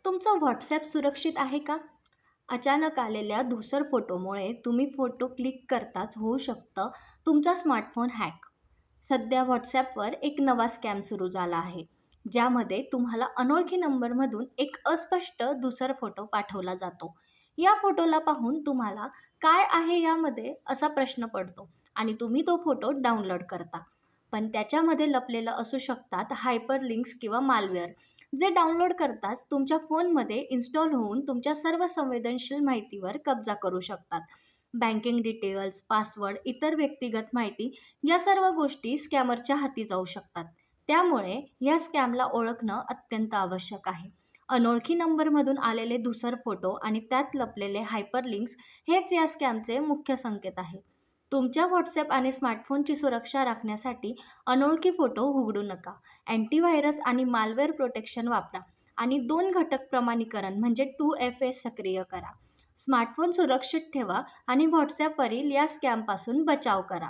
तुमचं WhatsApp सुरक्षित आहे का? अचानक आलेल्या धूसर फोटोमुळे तुम्ही फोटो क्लिक करताच होऊ शकतं तुमचा स्मार्टफोन हॅक. सध्या WhatsAppवर एक नवा स्कॅम सुरू झाला आहे, ज्यामध्ये तुम्हाला अनोळखी नंबरमधून एक अस्पष्ट धूसर फोटो पाठवला जातो. या फोटोला पाहून तुम्हाला काय आहे यामध्ये असा प्रश्न पडतो आणि तुम्ही तो फोटो डाउनलोड करता. पण त्याच्यामध्ये लपलेलं असू शकतात हायपरलिंक्स किंवा मालवेअर, जे डाउनलोड करताच तुमच्या फोनमध्ये इन्स्टॉल होऊन तुमच्या सर्व संवेदनशील माहितीवर कब्जा करू शकतात. बँकिंग डिटेल्स, पासवर्ड, इतर व्यक्तिगत माहिती या सर्व गोष्टी स्कॅमरच्या हाती जाऊ शकतात. त्यामुळे या स्कॅमला ओळखणं अत्यंत आवश्यक आहे. अनोळखी नंबरमधून आलेले धूसर फोटो आणि त्यात लपलेले हायपरलिंक्स हेच या स्कॅमचे मुख्य संकेत आहेत. तुमच्या WhatsApp आणि स्मार्टफोनची सुरक्षा राखण्यासाठी अनोळखी फोटो उघडू नका. अँटीव्हायरस आणि मालवेअर प्रोटेक्शन वापरा आणि 2 घटक प्रमाणीकरण म्हणजे 2FA सक्रिय करा. स्मार्टफोन सुरक्षित ठेवा आणि WhatsAppवरील या स्कॅमपासून बचाव करा.